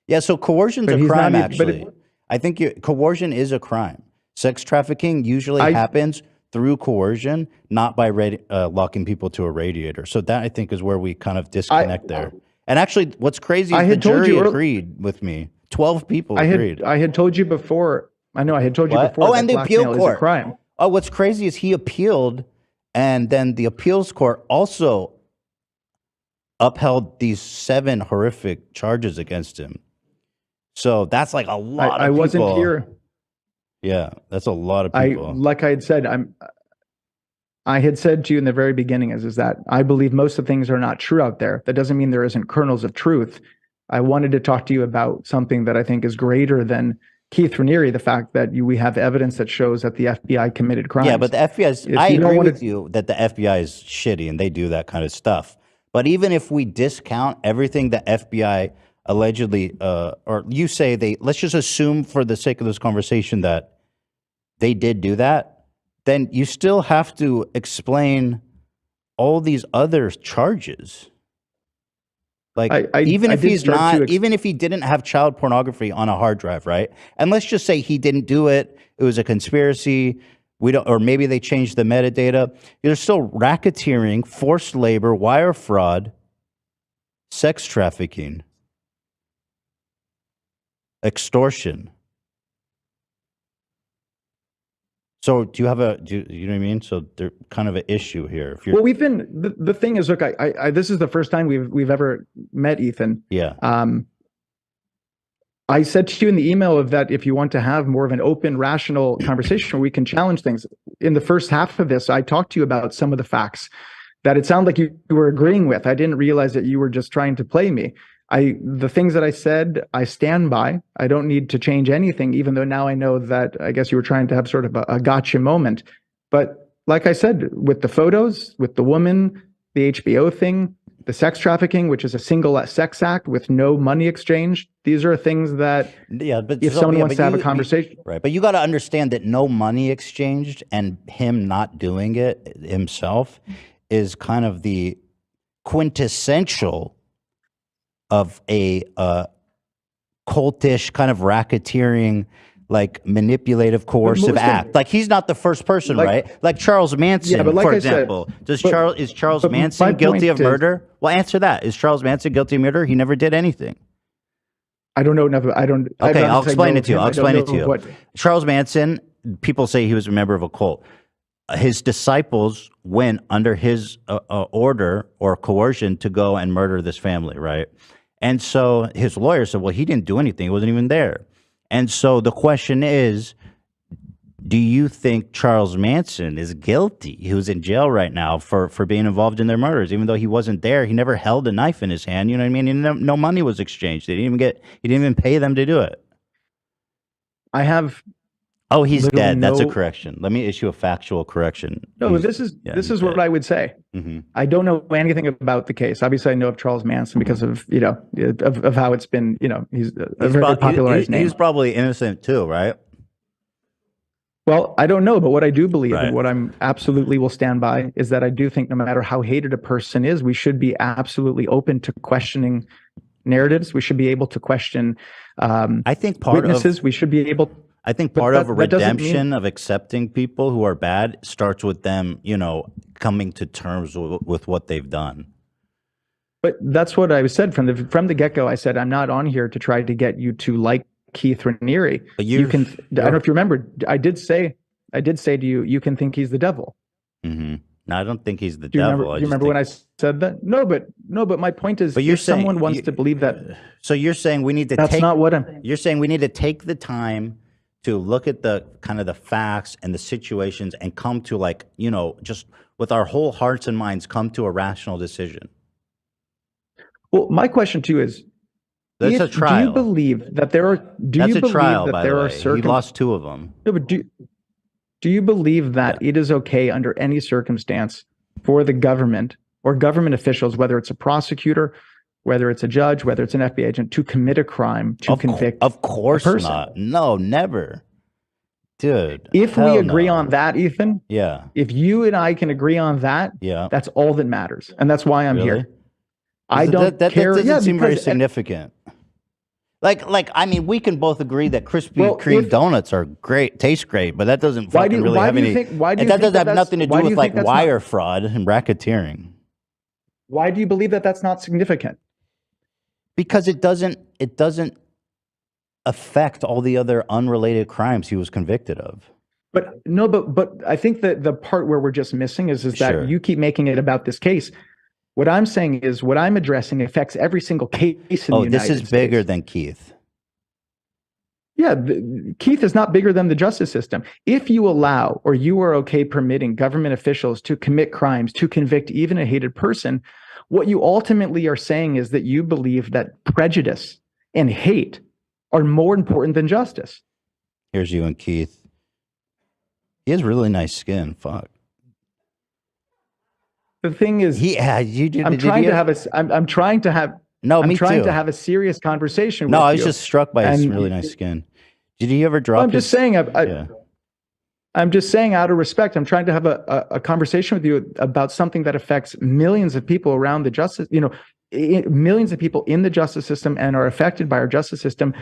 Yeah, so coercion's But a he's crime, not even- but actually. I think coercion is a crime. Sex trafficking usually happens through coercion, not by locking people to a radiator. So that, I think, is where we kind of disconnect there. And actually, what's crazy is the jury agreed with me. 12 people agreed. I had told you before. I know I had told you What? before. Oh, that and the appeal blackmail is court. a crime. Oh, what's crazy is he appealed, and then the appeals court also upheld these 7 horrific charges against him. So that's like a lot of people. I wasn't here. Yeah, that's a lot of people. Like I had said, I had said to you in the very beginning is that I believe most of the things are not true out there. That doesn't mean there isn't kernels of truth. I wanted to talk to you about something that I think is greater than Keith Raniere, the fact that we have evidence that shows that the FBI committed crimes. Yeah, but the FBI I you don't agree wanna- with you that the FBI is shitty and they do that kind of stuff. But even if we discount everything the FBI allegedly, or you say let's just assume for the sake of this conversation that they did do that, then you still have to explain all these other charges. Like even if he didn't have child pornography on a hard drive, right? And let's just say he didn't do it, it was a conspiracy. Or maybe they changed the metadata. There's still racketeering, forced labor, wire fraud, sex trafficking, extortion. So do you have you know what I mean? So there's kind of an issue here. If you're, well, we've been, the thing is, look, this is the first time we've ever met Ethan. Yeah. I said to you in the email that if you want to have more of an open, rational conversation where we can challenge things, in the first half of this, I talked to you about some of the facts that it sounded like you were agreeing with. I didn't realize that you were just trying to play me. The things that I said, I stand by. I don't need to change anything, even though now I know that I guess you were trying to have sort of a gotcha moment. But like I said, with the photos, with the woman, the HBO thing, the sex trafficking, which is a single sex act with no money exchange, these are things that if someone wants to have a conversation. Right, but you got to understand that no money exchanged and him not doing it himself is kind of the quintessential of a cultish kind of racketeering, like manipulative, coercive act. Like he's not the first person, right? Like Charles Manson, for example. Is Charles Manson guilty of murder? Well, answer that. Is Charles Manson guilty of murder? He never did anything. I don't know. Okay, I'll explain it to you. Charles Manson, people say he was a member of a cult. His disciples went under his order or coercion to go and murder this family, right? And so his lawyer said, well, he didn't do anything. He wasn't even there. And so the question is, do you think Charles Manson is guilty? Who's in jail right now for being involved in their murders, even though he wasn't there. He never held a knife in his hand. You know what I mean? No money was exchanged. He didn't even pay them to do it. I have. Oh, he's literally dead. That's a no- correction. Let me issue a factual correction. No, but this is what I would say. I don't know anything about the case. Obviously, I know of Charles Manson because of of how it's been. He's a very popularized name. He's probably innocent too, right? Well, I don't know, but what I do believe and what I'm absolutely will stand by is that I do think no matter how hated a person is, we should be absolutely open to questioning narratives. We should be able to question I think witnesses. We should be able. I think part of a redemption of accepting people who are bad starts with them, coming to terms with what they've done. But that's what I said from the get-go. I said, I'm not on here to try to get you to like Keith Raniere. But you can, I don't know if you remember, I did say to you, you can think he's the devil. No, I don't think he's the devil. Do you remember when I said that? No, but my point is, if someone wants to believe that. So you're saying we need to that's not what I'm. You're saying we need to take the time to look at the kind of the facts and the situations and come to just with our whole hearts and minds, come to a rational decision. Well, my question to you is, that's a trial. Do you believe that there are? That's a trial, by the way. He lost 2 of them. No, but do you believe that it is okay under any circumstance for the government or government officials, whether it's a prosecutor, whether it's a judge, whether it's an FBI agent, to commit a crime to convict? Of course not. No, never. Dude. If we agree on that, Ethan. Yeah. If you and I can agree on that, that's all that matters. And that's why I'm here. I don't care. That doesn't seem very significant. I mean, we can both agree that Krispy Kreme donuts are great, taste great, but that doesn't fucking really have any. That doesn't have nothing to do with wire fraud and racketeering. Why do you believe that that's not significant? Because it doesn't affect all the other unrelated crimes he was convicted of. But no, but I think that the part where we're just missing is that you keep making it about this case. What I'm saying is what I'm addressing affects every single case in the United States. Oh, this is bigger than Keith. Yeah, Keith is not bigger than the justice system. If you allow or you are okay permitting government officials to commit crimes, to convict even a hated person, what you ultimately are saying is that you believe that prejudice and hate are more important than justice. Here's you and Keith. He has really nice skin. Fuck. The thing is, I'm trying to have a serious conversation with you. No, I was just struck by his really nice skin. Did he ever drop? I'm just saying, I'm just saying out of respect, I'm trying to have a conversation with you about something that affects millions of people around the justice, millions of people in the justice system and are affected by our justice system.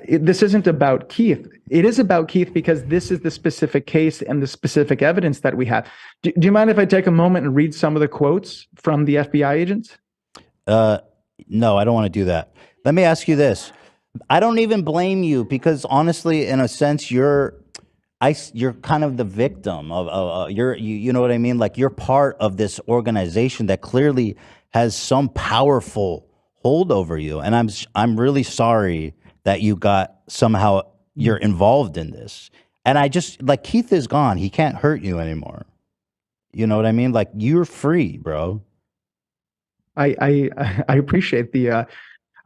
This isn't about Keith. It is about Keith because this is the specific case and the specific evidence that we have. Do you mind if I take a moment and read some of the quotes from the FBI agents? No, I don't want to do that. Let me ask you this. I don't even blame you because honestly, in a sense, you're kind of the victim of you know what I mean? Like you're part of this organization that clearly has some powerful hold over you. And I'm really sorry that you got somehow you're involved in this. And I just Keith is gone. He can't hurt you anymore. You know what I mean? Like you're free, bro. I appreciate the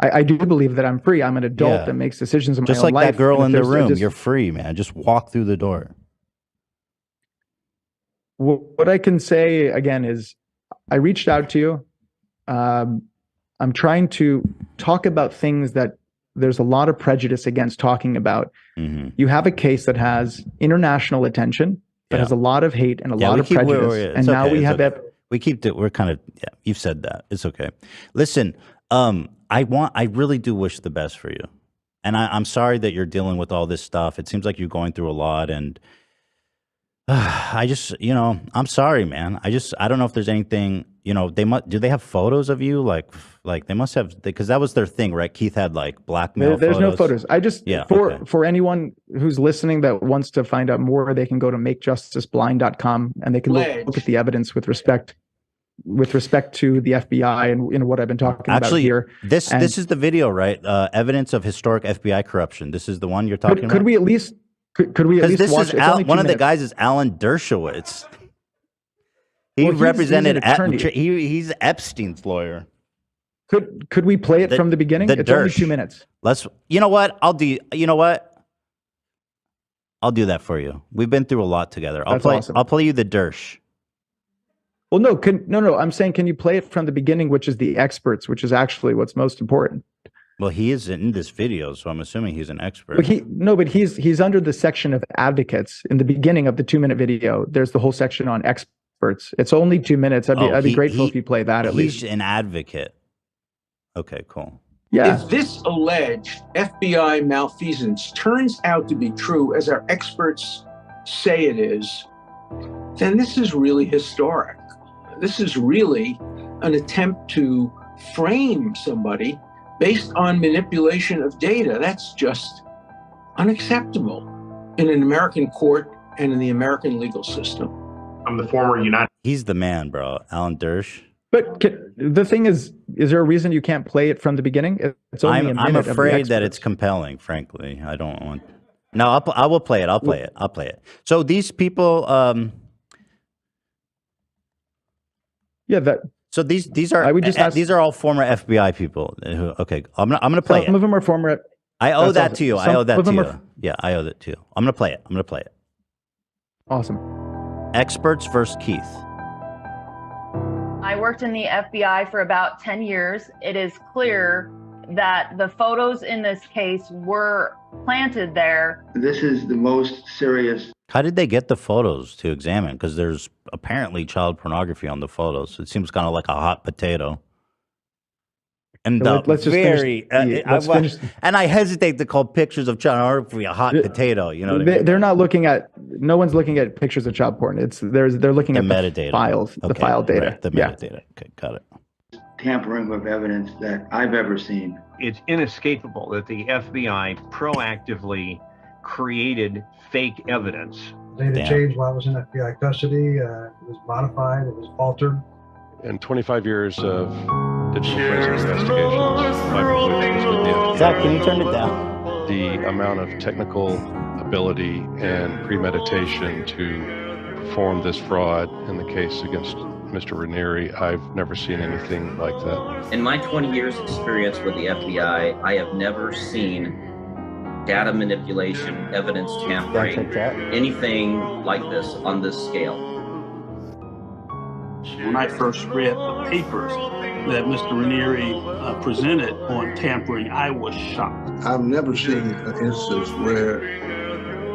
I do believe that I'm free. I'm an adult that makes decisions in my just own life. Just like that girl in the room. You're free, man. Just walk through the door. What I can say again is I reached out to you. I'm trying to talk about things that there's a lot of prejudice against talking about. Mm-hmm. You have a case that has international attention, that has a lot of hate and a lot of prejudice. And now we have we're kind of, you've said that. It's okay. Listen, I really do wish the best for you. And I'm sorry that you're dealing with all this stuff. It seems like you're going through a lot. And I just, I'm sorry, man. I don't know if there's anything, do they have photos of you? Like they must have, because that was their thing, right? Keith had blackmail There's photos. no photos. I just, for anyone who's listening that wants to find out more, they can go to makejusticeblind.com and they can look at the evidence with respect to the FBI and what I've been talking about here. This is the video, right? Evidence of historic FBI corruption. This is the one you're talking about? Could we at least Could we at Because least this watch? is It's only one 2 of the minutes. guys is Alan Dershowitz. He Well, he's represented. an attorney. He's Epstein's lawyer. Could we play it from the beginning? It's only 2 minutes. Let's. You know what? I'll do. You know what? I'll do that for you. We've been through a lot together. That's awesome. I'll play you the Dersh. Well, no. I'm saying, can you play it from the beginning, which is the experts, which is actually what's most important. Well, he is in this video, so I'm assuming he's an expert. But he's under the section of advocates in the beginning of the 2-minute video. There's the whole section on experts. It's only 2 minutes. I'd be grateful if you play that at least. He's an advocate. Okay, cool. Yeah. If this alleged FBI malfeasance turns out to be true, as our experts say it is, then this is really historic. This is really an attempt to frame somebody based on manipulation of data. That's just unacceptable in an American court and in the American legal system. I'm the former United. He's the man, bro. Alan Dersh. But the thing is there a reason you can't play it from the beginning? It's only a minute. I'm of the afraid that experts. it's compelling, frankly. I don't want. No, I will play it. I'll play it. So these people. Yeah, that. So these are. I would just ask, these are all former FBI people. Okay, I'm gonna play some it. of them are former. I owe that's that awesome. to you. I Some owe that of to them you. are- Yeah, I owe that to you. I'm gonna play it. Awesome. Experts versus Keith. I worked in the FBI for about 10 years. It is clear that the photos in this case were planted there. This is the most serious. How did they get the photos to examine? Because there's apparently child pornography on the photos. It seems kind of like a hot potato. And Let's just very, finish. and I hesitate to call pictures of child pornography a hot potato. You know what I mean? They're not looking at. No one's looking at pictures of child porn. They're looking The at metadata. the files, the Okay, file data. right, the Yeah. metadata. Okay, got it. Tampering with evidence that I've ever seen. It's inescapable that the FBI proactively created fake evidence. Data changed while I was in FBI custody. It was modified. It was altered. And 25 years of digital forensic investigations, my privilege was with the FBI. Zach, can you turn it down? The amount of technical ability and premeditation to perform this fraud in the case against Mr. Ranieri, I've never seen anything like that. In my 20 years experience with the FBI, I have never seen data manipulation, evidence tampering, anything like this on this scale. When I first read the papers that Mr. Ranieri presented on tampering, I was shocked. I've never seen an instance where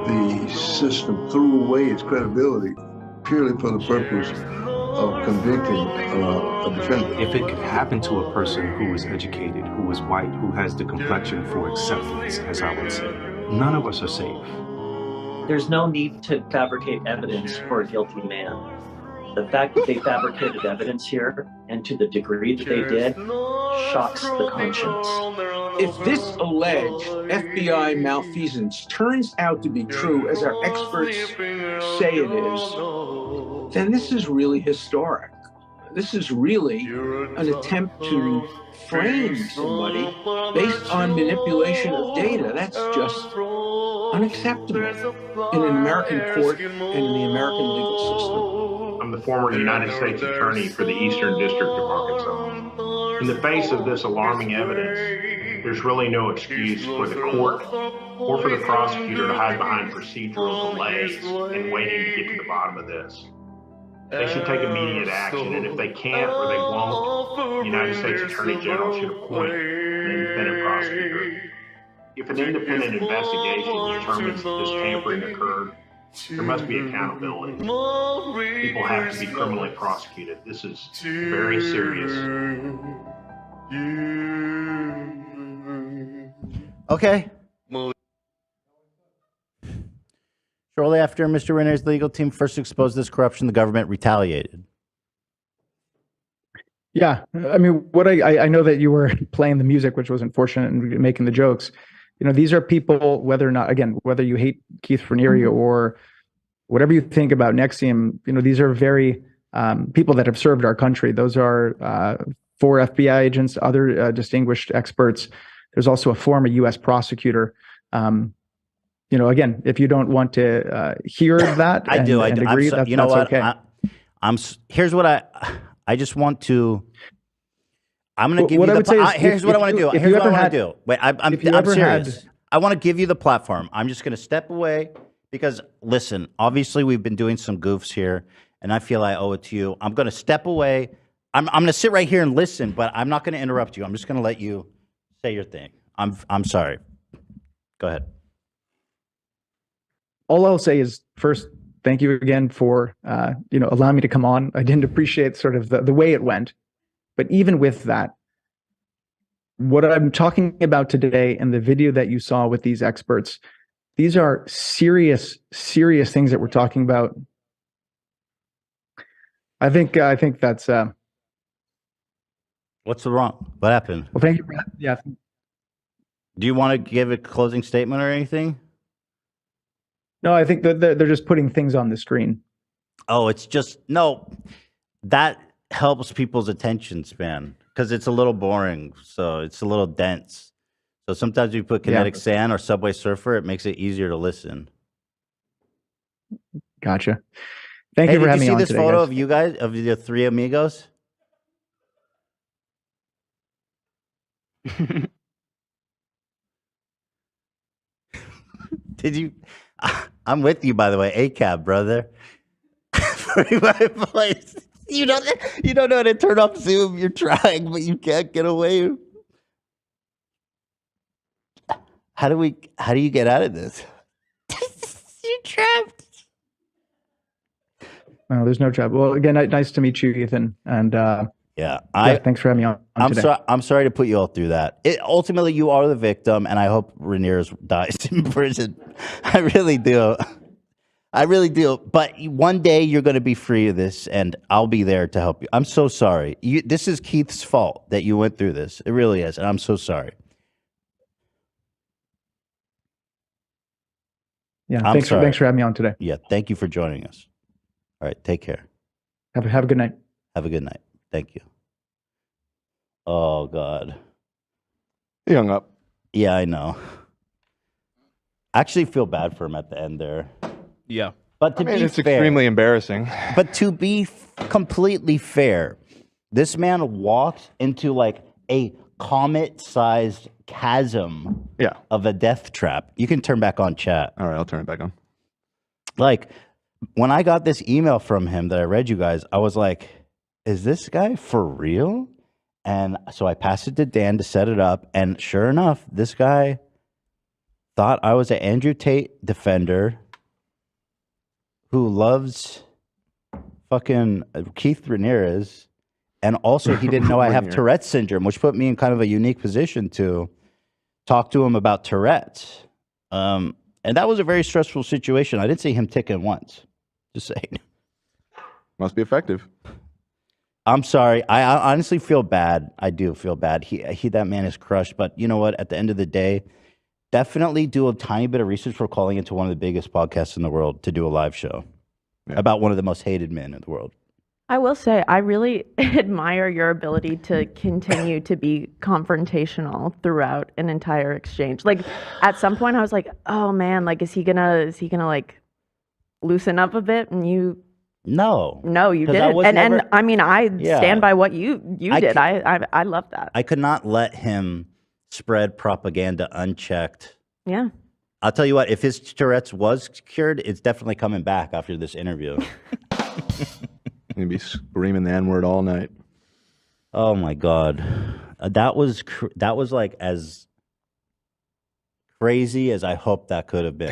the system threw away its credibility purely for the purpose of convicting a defendant. If it could happen to a person who is educated, who is white, who has the complexion for acceptance, as I would say, none of us are safe. There's no need to fabricate evidence for a guilty man. The fact that they fabricated evidence here, and to the degree that they did, shocks the conscience. If this alleged FBI malfeasance turns out to be true, as our experts say it is, then this is really historic. This is really an attempt to frame somebody based on manipulation of data. That's just unacceptable in an American court and in the American legal system. I'm the former United States Attorney for the Eastern District of Arkansas. In the face of this alarming evidence, there's really no excuse for the court or for the prosecutor to hide behind procedural delays in waiting to get to the bottom of this. They should take immediate action, and if they can't or they won't, the United States Attorney General should appoint an independent prosecutor. If an independent investigation determines that this tampering occurred, there must be accountability. People have to be criminally prosecuted. This is very serious. Okay. Shortly after Mr. Renner's legal team first exposed this corruption, the government retaliated. Yeah, I mean, what I know that you were playing the music, which was unfortunate, and making the jokes. You know, these are people, whether or not, again, whether you hate Keith Raniere or whatever you think about NXIM, you know, these are very people that have served our country. Those are 4 FBI agents, other distinguished experts. There's also a former U.S. prosecutor. again, if you don't want to hear that, I do. and I'm agree, so, that's, you know that's what? okay. Here's what I just want to. I'm going to give What you I the. would say is Here's what I want to do. if Here's you what I ever want had- to do. Wait, I'm if you ever serious. had- I want to give you the platform. I'm just going to step away because listen. Obviously, we've been doing some goofs here, and I feel I owe it to you. I'm going to step away. I'm going to sit right here and listen, but I'm not going to interrupt you. I'm just going to let you say your thing. I'm sorry. Go ahead. All I'll say is first, thank you again for allowing me to come on. I didn't appreciate sort of the way it went, but even with that, what I'm talking about today and the video that you saw with these experts, these are serious, serious things that we're talking about. I think that's. What's wrong? What happened? Well, thank you. Yeah. Do you want to give a closing statement or anything? No, I think that they're just putting things on the screen. Oh, it's just no. That helps people's attention span because it's a little boring. So it's a little dense. So sometimes you put kinetic sand or Subway Surfer, it makes it easier to listen. Gotcha. Thank you for having me on today. Did you see this today, photo guys. of you guys, of the three amigos? Did you? I'm with you, by the way. ACAB, brother. For my voice. You don't know how to turn off Zoom. You're trying, but you can't get away. How do you get out of this? You're trapped. No, there's no trouble. Well, again, nice to meet you, Ethan. And thanks for having me on today. I'm sorry to put you all through that. Ultimately, you are the victim, and I hope Ramirez dies in prison. I really do. I really do. But one day you're going to be free of this, and I'll be there to help you. I'm so sorry. This is Keith's fault that you went through this. It really is, and I'm so sorry. Yeah, thanks for having me on today. Yeah, thank you for joining us. All right, take care. Have a good night. Have a good night. Thank you. Oh, God. He hung up. Yeah, I know. I actually feel bad for him at the end there. Yeah. But to be it's fair, extremely embarrassing. But to be completely fair, this man walked into like a comet-sized chasm of a death trap. You can turn back on chat. All right, I'll turn it back on. Like, when I got this email from him that I read you guys, I was like, is this guy for real? And so I passed it to Dan to set it up. And sure enough, this guy thought I was an Andrew Tate defender who loves fucking Keith Ramirez. And also he didn't know I have Tourette syndrome, which put me in kind of a unique position to talk to him about Tourette. And that was a very stressful situation. I didn't see him ticking once. Just saying. Must be effective. I'm sorry. I honestly feel bad. I do feel bad. That man is crushed. But you know what? At the end of the day, definitely do a tiny bit of research for calling into one of the biggest podcasts in the world to do a live show about one of the most hated men in the world. I will say, I really admire your ability to continue to be confrontational throughout an entire exchange. Like at some point I was like, oh man, like, is he gonna like loosen up a bit? And you, no, you didn't. And I mean, I stand by what you did. I love that. I could not let him spread propaganda unchecked. Yeah. I'll tell you what, if his Tourette's was cured, it's definitely coming back after this interview. You'd be screaming the N-word all night. Oh my God. That was like as crazy as I hoped that could have been.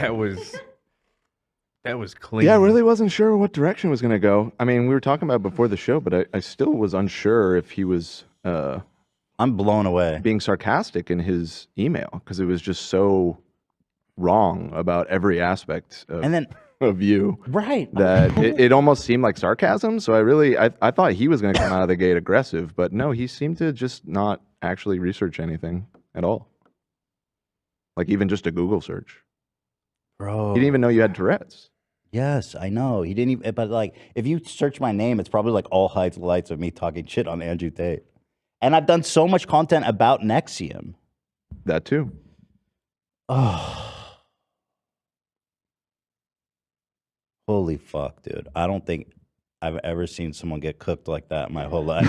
That was clean. Yeah, I really wasn't sure what direction it was going to go. I mean, we were talking about it before the show, but I still was unsure if he was I'm blown away. Being sarcastic in his email because it was just so wrong about every aspect of you. Right. That it almost seemed like sarcasm. So I thought he was going to come out of the gate aggressive, but no, he seemed to just not actually research anything at all. Like even just a Google search. Bro. He didn't even know you had Tourette's. Yes, I know. He didn't even, but like, if you search my name, it's probably like all highlights of me talking shit on Andrew Tate. And I've done so much content about NXIM. That too. Oh. Holy fuck, dude. I don't think I've ever seen someone get cooked like that in my whole life.